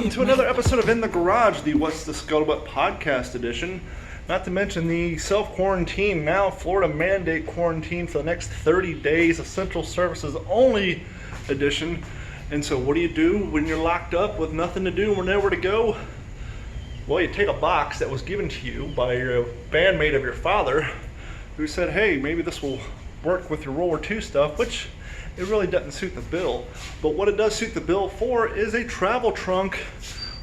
welcome to another episode of In the Garage, the What's the Scuttlebutt podcast edition. Not to mention the self-quarantine, now Florida mandate quarantine for the next 30 days, essential services only edition. And so what do you do when you're locked up with nothing to do and nowhere to go? Well, you take a box that was given to you by your bandmate of your father who said, hey, maybe this will work with your World War II stuff, which it really doesn't suit the bill. But what it does suit the bill for is a travel trunk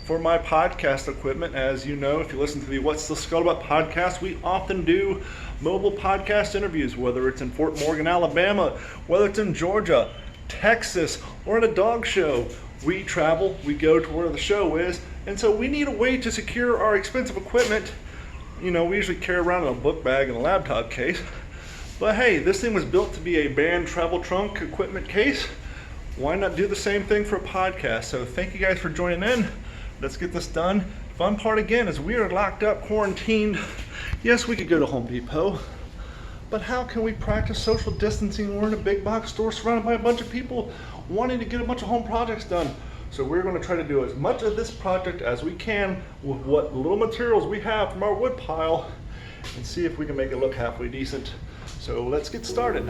for my podcast equipment. As you know, if you listen to the What's the Scuttlebutt podcast, we often do mobile podcast interviews, whether it's in Fort Morgan, Alabama, whether it's in Georgia, Texas, or at a dog show. We travel, we go to where the show is, and so we need a way to secure our expensive equipment. You know, we usually carry around in a book bag and a laptop case. But hey, this thing was built to be a band travel trunk equipment case. Why not do the same thing for a podcast? So thank you guys for joining in. Let's get this done. Fun part again is we are locked up, quarantined. Yes, we could go to Home Depot, but how can we practice social distancing? We're in a big box store surrounded by a bunch of people wanting to get a bunch of home projects done. So we're going to try to do as much of this project as we can with what little materials we have from our wood pile and see if we can make it look halfway decent. So let's get started.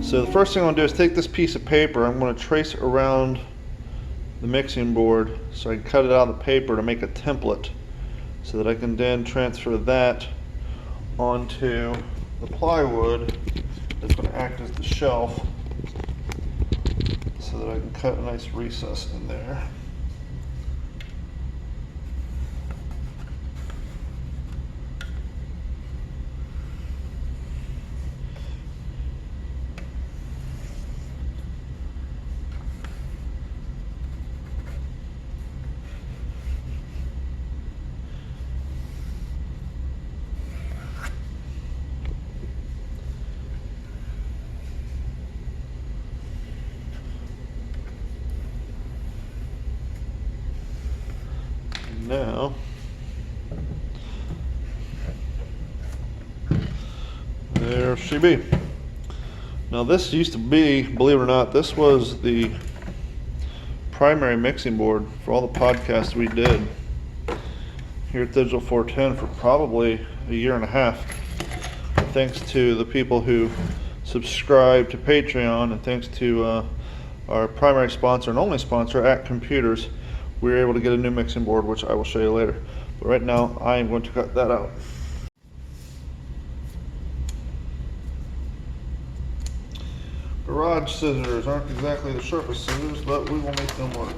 So the first thing I'm going to do is take this piece of paper. I'm going to trace around the mixing board so I can cut it out of the paper to make a template so that I can then transfer that onto the plywood that's going to act as the shelf so that I can cut a nice recess in there. Now, there she be. Now this used to be, believe it or not, this was the primary mixing board for all the podcasts we did here at Digital 410 for probably a year and a half. Thanks to the people who subscribe to Patreon and thanks to our primary sponsor and only sponsor at Computers, we were able to get a new mixing board, which I will show you later. But right now, I am going to cut that out. Garage scissors aren't exactly the sharpest scissors, but we will make them work.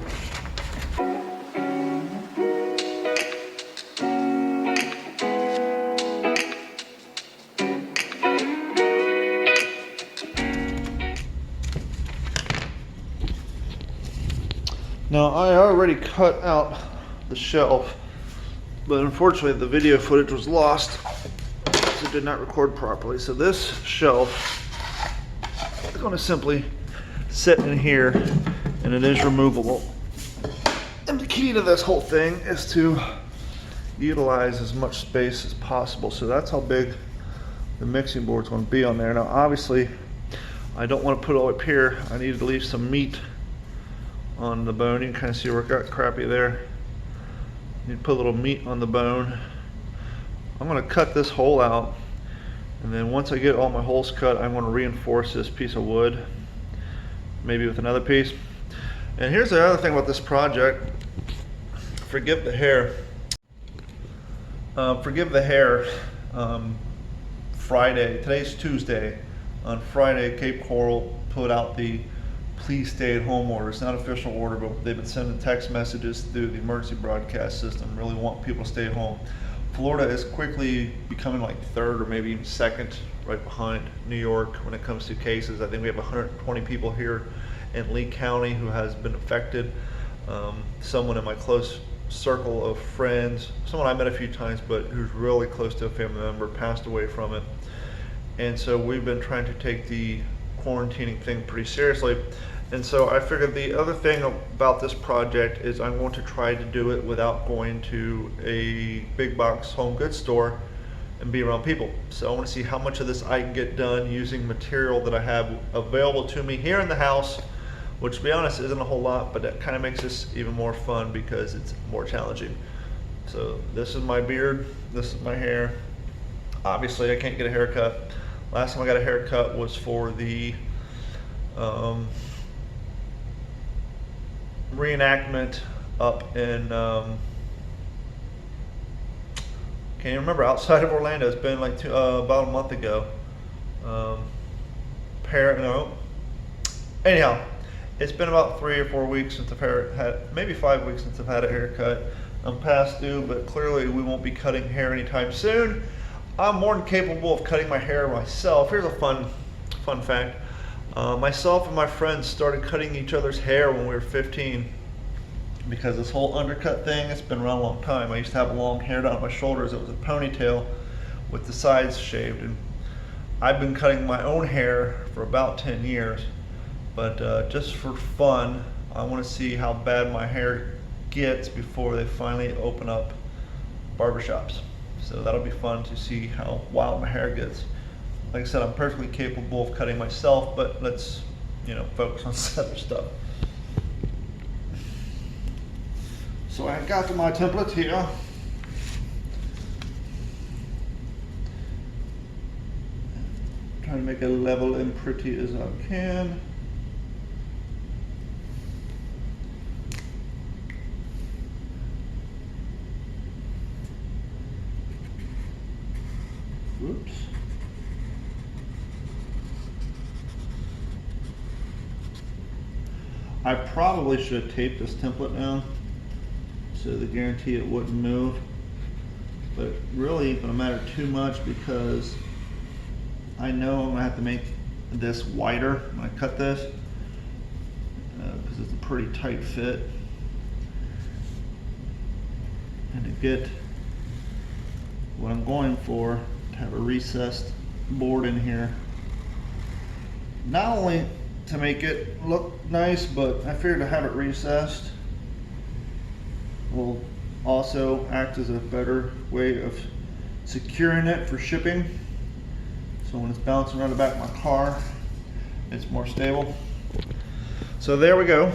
Now I already cut out the shelf, but unfortunately the video footage was lost, so it did not record properly. So this shelf is going to simply sit in here, and it is removable. And the key to this whole thing is to utilize as much space as possible. So that's how big the mixing board's going to be on there. Now obviously I don't want to put it all up here. I need to leave some meat on the bone. You can kind of see where it got crappy there. You put a little meat on the bone. I'm going to cut this hole out, and then once I get all my holes cut, I'm going to reinforce this piece of wood, maybe with another piece. And here's the other thing about this project. Forgive the hair. Friday, today's Tuesday. On Friday, Cape Coral put out the please stay at home order. It's not an official order, but they've been sending text messages through the emergency broadcast system, really want people to stay at home. Florida is quickly becoming like third or maybe even second, right behind New York when it comes to cases. I think we have 120 people here in Lee County who has been affected. Someone in my close circle of friends, someone I met a few times, but who's really close to a family member, passed away from it. And so we've been trying to take the quarantining thing pretty seriously. And so I figured the other thing about this project is I'm going to try to do it without going to a big box home goods store and be around people. So I want to see how much of this I can get done using material that I have available to me here in the house, which to be honest isn't a whole lot, but that kind of makes this even more fun because it's more challenging. So this is my beard, this is my hair. Obviously I can't get a haircut. Last time I got a haircut was for the reenactment up in can't even remember, outside of Orlando. It's been like about a month ago. Anyhow, it's been about 3 or 4 weeks since I've had, maybe 5 weeks since I've had a haircut. I'm past due, but clearly we won't be cutting hair anytime soon. I'm more than capable of cutting my hair myself. Here's a fun fact. Myself and my friends started cutting each other's hair when we were 15, because this whole undercut thing, it's been around a long time. I used to have long hair down my shoulders. It was a ponytail with the sides shaved, and I've been cutting my own hair for about 10 years. But just for fun, I want to see how bad my hair gets before they finally open up barbershops. So that'll be fun to see how wild my hair gets. Like I said, I'm perfectly capable of cutting myself, but let's, focus on some other stuff. So I got my template here. Trying to make it level and pretty as I can. Whoops. I probably should have taped this template down so to guarantee it wouldn't move, but it really ain't gonna matter too much because I know I'm gonna have to make this wider when I cut this because it's a pretty tight fit, and to get what I'm going for, to have a recessed board in here, not only to make it look nice, but I figured to have it recessed will also act as a better way of securing it for shipping. So when it's bouncing around the back of my car, it's more stable. So there we go.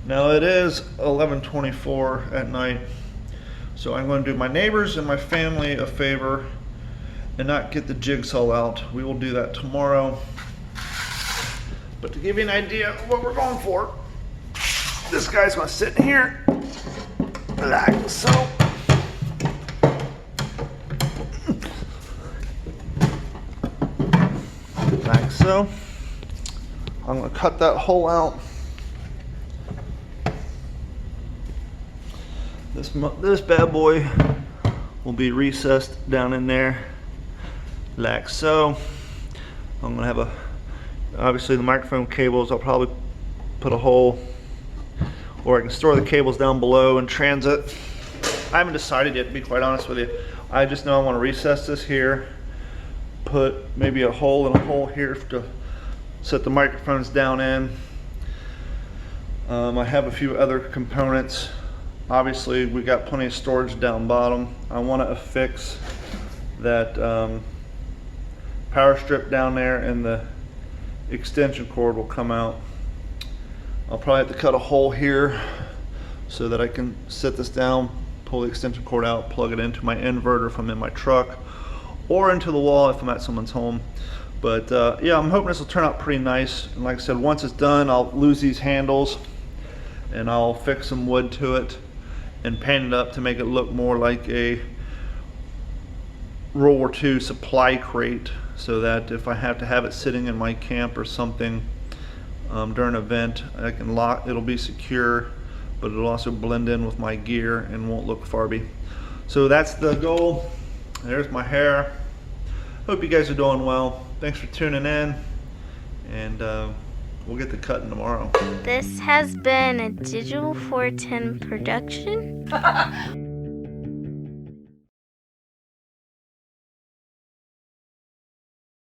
Now it is 11:24 at night. So I'm going to do my neighbors and my family a favor and not get the jigsaw out. We will do that tomorrow. But to give you an idea of what we're going for, this guy's going to sit in here like so. Like so. I'm going to cut that hole out. This bad boy will be recessed down in there like so. I'm going to have obviously the microphone cables, I'll probably put a hole, or I can store the cables down below in transit. I haven't decided yet, to be quite honest with you. I just know I want to recess this here, put maybe a hole and a hole here to set the microphones down in. I have a few other components. Obviously we got plenty of storage down bottom. I want to affix that power strip down there, and the extension cord will come out. I'll probably have to cut a hole here so that I can set this down, pull the extension cord out, plug it into my inverter if I'm in my truck, or into the wall if I'm at someone's home. But yeah, I'm hoping this will turn out pretty nice. And like I said, once it's done, I'll lose these handles and I'll fix some wood to it and paint it up to make it look more like a World War II supply crate, so that if I have to have it sitting in my camp or something during an event, I can lock, it'll be secure, but it'll also blend in with my gear and won't look farby. So that's the goal. There's my hair. Hope you guys are doing well. Thanks for tuning in, and we'll get the cutting tomorrow. This has been a Digital 410 production.